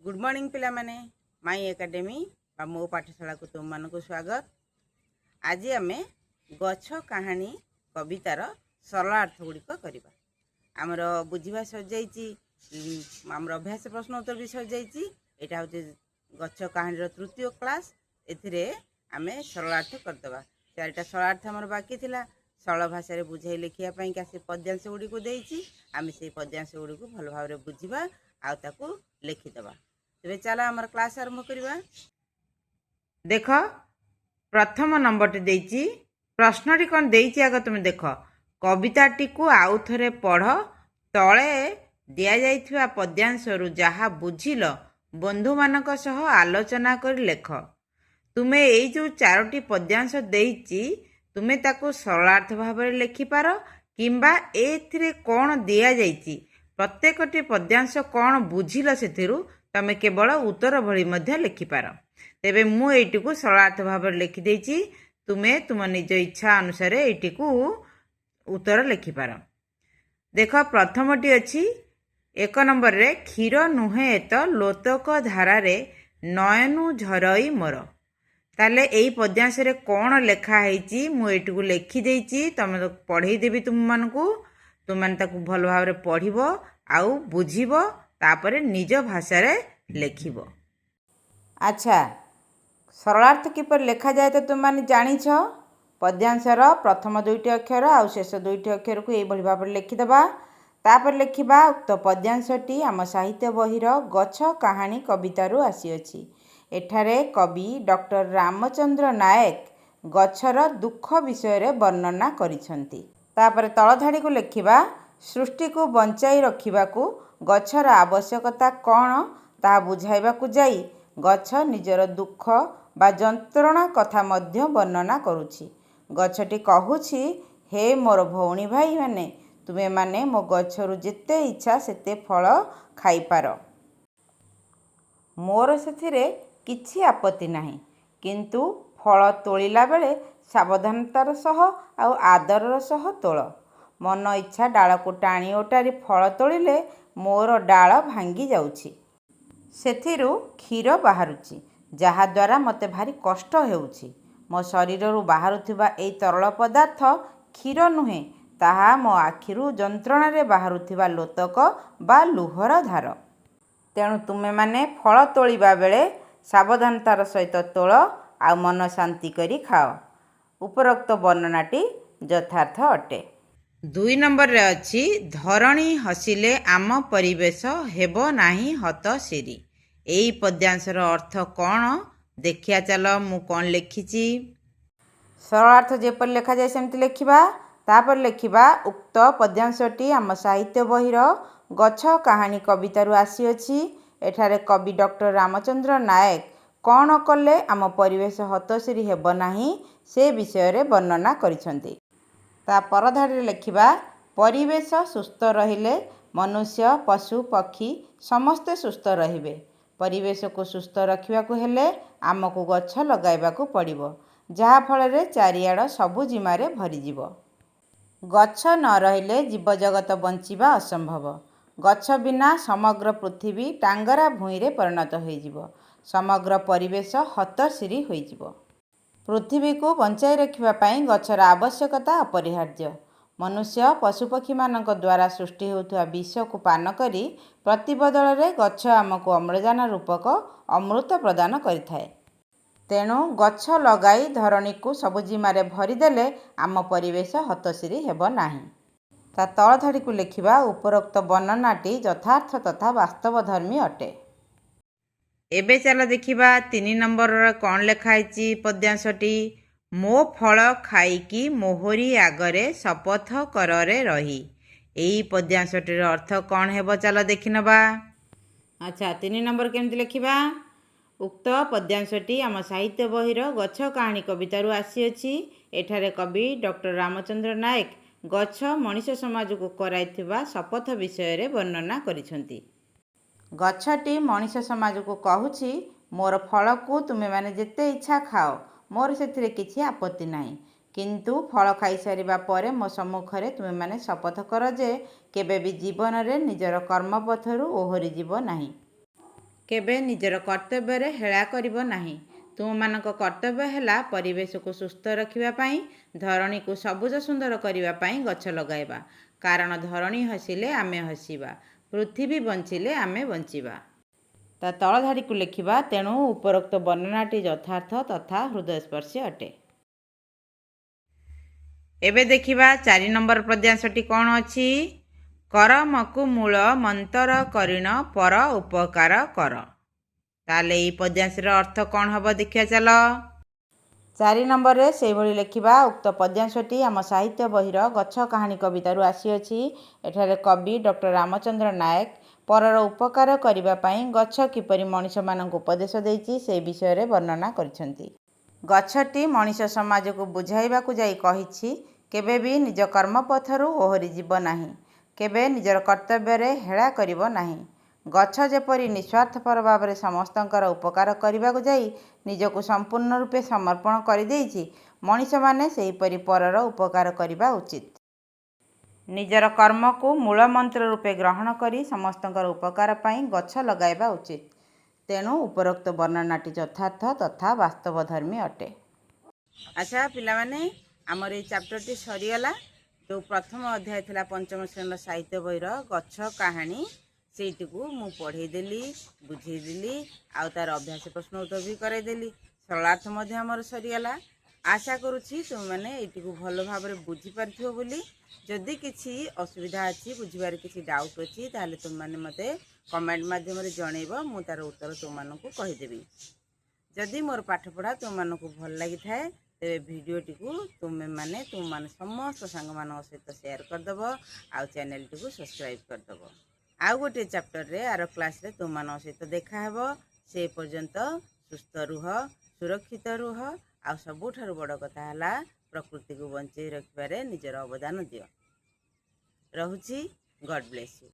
Good morning पिला माने माई academy बा मो पाठशाला को तुम मान को स्वागत। आज आम गछ कहानी कवितार सरल अर्थ गुड़िक करवा। आमर बुझा सजाई आमर अभ्यास प्रश्न उत्तर भी सजाई। यहाँ हूँ गछ कहानी तृतीय क्लास। एमें सरल अर्थ करदे चारिटा सरल अर्थ आमर बाकी थिला। सरल भाषा बुझाई लिखापी से पद्यांश गुड़ी को देती आम से पद्यांश गुड़ी को भल भाव बुझा आउ लिखिदबा। तेरे चला आमर क्लास आरंभ करवा। देख प्रथम नंबर देती प्रश्नटी कौन देती आग तुम देख कविताटी को आउ थे पढ़ तले दि जाइथिबा पद्यांशरू जहाँ बुझिल बंधु मानक सह आलोचना कर लेख। तुम्हें यही जो चारोटी पद्यांश देती तुम्हें ताको सरलार्थ भाव में लिखिपार किंबा एथिरे कौन दि जाइछि प्रत्येकटी पद्यांश कौन बुझिल सेथिरु तमे केवल उत्तर भली मध्य लिखिपार। तेबे मु एटी को सरलार्थ भाव में लिखिदेछि तुम्हें तुम निज इच्छा अनुसार एटी को उत्तर लिखिपार। देख प्रथमटी अच्छी एक नंबर रे क्षीर नुहे तो लोतक धारारे नयनु झरई मोर। ताले एई पद्यांश रे कौन लेखा है मुझे को लिखिदेछि तुम पढ़ेदेवी तुम मानकू तुम मैंने ताकू भल भाव में पढ़ब आउ बुझब तापरे निज भाषा रे लेखिब। अच्छा सरलार्थ किपर लेखा जाए तो तुम माने जानिछ। पद्यांशर प्रथम दुईटी अक्षर आउ शेष दुईटी अक्षर को यही भाव में लिखिदबा। तापर लिखिबा उक्त पद्यांशटी आम साहित्य बहिर गछ कहानी कवितारू आसीअछि। एठारे कवि डॉक्टर रामचंद्र नायक गछर दुख विषय रे वर्णना करिसंती। तापर तळ धाड़ी को लिखिबा सृष्टि को बंचाई रखिबाकू गछर आवश्यकता कौन ताहा बुझाइबाकू जाई गछ निजर दुख बा जंत्रणा कथा मध्य वर्णना करुछि। गछटी कहुछि हे मोर भौणी भाई माने तुमे माने मो गछरु जेते इच्छा सेते फल खाइपार। मोर सेथिरे किछि आपत्ति नाही किंतु फल तोलिला बेले सावधानतार सह आउ आदरर सह तोल। मन इच्छा डाल को टाणी ओटारी फल तोलिले मोर डाल भांगी जाउछि सेथिरु क्षीर बाहरुछि जहा द्वारा मते भारी कष्ट हेउछि। मो शरीररु बाहरुथिबा एई तरल पदार्थ क्षीर नुहे ताहा मो आखिरु जंत्रणा रे बाहरुथिबा लोतक बा लुहर धार। तेणु तुमे माने फल तोलिबा बेले सावधानतार सहित तोल आ मन शांति करी खाओ। उपरोक्त वर्णनाटी यथार्थ अटे। दुई नंबर रे अछि धरणी हसिले आम परिवेश हेबो नाही हत सिरी। एई पद्यांशर अर्थ कौन देखिया चल मु कौन लिखिछि। सरल अर्थ जेपर लेखा जाए सेमति लिखिबा। तापर लिखिबा उक्त पद्यांशटी आम साहित्य बहिर गछ कहानी कवितारू आसीअछि। एठारे कवि डॉक्टर रामचंद्र नायक कौन कले आम परिवेश हतसिरी हेब नाही से विषय रे वर्णना करिसंती। ता परधाड़ी लिखिबा परिवेश सुस्थ रहिले मनुष्य पशु पक्षी समस्ते सुस्थ रहिबे। परिवेश को सुस्थ रखिबा को हेले आमको गछ लगाइबा को पड़िबो जहा फल रे चारियाड़ सबुजिमा रे भरी जिवो। गछ न रहिले जीव जगत बंचिबा असंभव। गछ बिना समग्र पृथ्वी टांगरा भूई रे परिणत होइजिवो। समग्र परिवेश हतसिरी होइजिवो। पृथ्वी को बंचाई रखिबा पई गछर आवश्यकता अपरिहार्य। मनुष्य पशुपक्षी मानक द्वारा सृष्टि होउथुवा विष को पान करी प्रतिबदल रे गछ आमको अम्लजान रूपक अमृत प्रदान करिथाए। तेणु गछ लगाई धरणी को सबुजिमा रे भरिदेले आम परिवेश हतसिरी हेब नाही। ता तळ धाड़ी को लिखिबा उपरोक्त वर्णनाटी यथार्थ तथा वास्तवधर्मी अटे। एबे चल देखिबा 3 नंबर कौन लेखाई पद्यांशटी मो फल खाइकी मोहरी आगरे शपथ कररे रही। एई पद्यांशटीर अर्थ कौन हेब चल देखि नबा। अच्छा 3 नंबर केमति लिखिबा। उक्त पद्यांशटी आम साहित्य बहिर गछ कहानी कवितारू आसीअछि। एठारे कवि डॉक्टर रामचंद्र नायक गछ मनीष समाज को कराइथिबा शपथ विषय रे वर्णना करिसंती। गछटी मनीष समाज को कहुछि मोर फल को तुमे माने जेते इच्छा खाओ मोर सेथिरे किछि आपत्ति नाही किंतु फल खाई सारिबा परे मो सम्मुखरे तुमे माने शपथ कर जे केबे भी जीवन रे निजर कर्मपथरू ओहरी जीव नाही। କେବେ ନିଜର କର୍ତ୍ତବ୍ୟରେ ହେଳା କରିବ ନାହିଁ। ତୁମମାନଙ୍କ କର୍ତ୍ତବ୍ୟ ହେଲା ପରିବେଶକୁ ସୁସ୍ଥ ରଖିବା ପାଇଁ, ଧରଣୀକୁ ସବୁଜ ସୁନ୍ଦର କରିବା ପାଇଁ ଗଛ ଲଗାଇବା। କାରଣ ଧରଣୀ ହସିଲେ ଆମେ ହସିବା, ପୃଥିବୀ ବଞ୍ଚିଲେ ଆମେ ବଞ୍ଚିବା। ତା ତଳ ଧାଡ଼ିକୁ ଲେଖିବା। ତେଣୁ ଉପରୋକ୍ତ ବର୍ଣ୍ଣନାଟି ଯଥାର୍ଥ ତଥା ହୃଦୟସ୍ପର୍ଶୀ ଅଟେ। ଏବେ ଦେଖିବା 4 ନମ୍ବର ପଦ୍ୟାଂଶଟି କ'ଣ ଅଛି। କରମକୁ ମୂଳ ମନ୍ତର କରିଣ ପର ଉପକାର କର। ତାହେଲେ ଏଇ ପଦ୍ୟାଂଶର ଅର୍ଥ କ'ଣ ହେବ ଦେଖିବା ଚାଲ। 4 ନମ୍ବରରେ ସେଇଭଳି ଲେଖିବା। ଉକ୍ତ ପଦ୍ୟାଂଶଟି ଆମ ସାହିତ୍ୟ ବହିର ଗଛ କାହାଣୀ କବିତାରୁ ଆସିଅଛି। ଏଠାରେ କବି ଡକ୍ଟର ରାମଚନ୍ଦ୍ର ନାୟକ ପରର ଉପକାର କରିବା ପାଇଁ ଗଛ କିପରି ମଣିଷମାନଙ୍କୁ ଉପଦେଶ ଦେଇଛି ସେ ବିଷୟରେ ବର୍ଣ୍ଣନା କରିଛନ୍ତି। ଗଛଟି ମଣିଷ ସମାଜକୁ ବୁଝାଇବାକୁ ଯାଇ କହିଛି, କେବେ ବି ନିଜ କର୍ମପଥରୁ ଓହରି ଯିବ ନାହିଁ, କେବେ ନିଜର କର୍ତ୍ତବ୍ୟରେ ହେଳା କରିବ ନାହିଁ। ଗଛ ଯେପରି ନିଃସ୍ୱାର୍ଥପର ଭାବରେ ସମସ୍ତଙ୍କର ଉପକାର କରିବାକୁ ଯାଇ ନିଜକୁ ସମ୍ପୂର୍ଣ୍ଣ ରୂପେ ସମର୍ପଣ କରିଦେଇଛି, ମଣିଷମାନେ ସେହିପରି ପରର ଉପକାର କରିବା ଉଚିତ। ନିଜର କର୍ମକୁ ମୂଳ ମନ୍ତ୍ର ରୂପେ ଗ୍ରହଣ କରି ସମସ୍ତଙ୍କର ଉପକାର ପାଇଁ ଗଛ ଲଗାଇବା ଉଚିତ। ତେଣୁ ଉପରୋକ୍ତ ବର୍ଣ୍ଣନାଟି ଯଥାର୍ଥ ତଥା ବାସ୍ତବଧର୍ମୀ ଅଟେ। ଆଚ୍ଛା ପିଲାମାନେ, ଆମର ଏଇ ଚାପ୍ଟରଟି ସରିଗଲା। ଯେଉଁ ପ୍ରଥମ ଅଧ୍ୟାୟ ଥିଲା ପଞ୍ଚମ ଶ୍ରେଣୀର ସାହିତ୍ୟ ବହିର ଗଛ କାହାଣୀ, ସେଇଟିକୁ ମୁଁ ପଢ଼େଇଦେଲି, ବୁଝେଇଦେଲି, ଆଉ ତାର ଅଭ୍ୟାସ ପ୍ରଶ୍ନ ଉତ୍ତର ବି କରାଇଦେଲି। ସରଳାର୍ଥ ମଧ୍ୟ ଆମର ସରିଗଲା। ଆଶା କରୁଛି ତୁମେମାନେ ଏଇଟିକୁ ଭଲ ଭାବରେ ବୁଝିପାରିଥିବ ବୋଲି। ଯଦି କିଛି ଅସୁବିଧା ଅଛି, ବୁଝିବାରେ କିଛି ଡାଉଟ୍ ଅଛି, ତାହେଲେ ତୁମେମାନେ ମୋତେ କମେଣ୍ଟ ମାଧ୍ୟମରେ ଜଣେଇବ, ମୁଁ ତାର ଉତ୍ତର ତୁମମାନଙ୍କୁ କହିଦେବି। ଯଦି ମୋର ପାଠପଢ଼ା ତୁମମାନଙ୍କୁ ଭଲ ଲାଗିଥାଏ, ତେବେ ଭିଡ଼ିଓଟିକୁ ତୁମେମାନେ ସମସ୍ତ ସାଙ୍ଗମାନଙ୍କ ସହିତ ସେୟାର କରିଦେବ, ଆଉ ଚ୍ୟାନେଲଟିକୁ ସବସ୍କ୍ରାଇବ୍ କରିଦେବ। ଆଉ ଗୋଟିଏ ଚାପ୍ଟରରେ ଆର କ୍ଲାସ୍ରେ ତୁମମାନଙ୍କ ସହିତ ଦେଖାହେବ। ସେ ପର୍ଯ୍ୟନ୍ତ ସୁସ୍ଥ ରୁହ, ସୁରକ୍ଷିତ ରୁହ, ଆଉ ସବୁଠାରୁ ବଡ଼ କଥା ହେଲା ପ୍ରକୃତିକୁ ବଞ୍ଚେଇ ରଖିବାରେ ନିଜର ଅବଦାନ ଦିଅ। ରହୁଛି। ଗଡ୍ ବ୍ଲେସ୍ ୟୁ।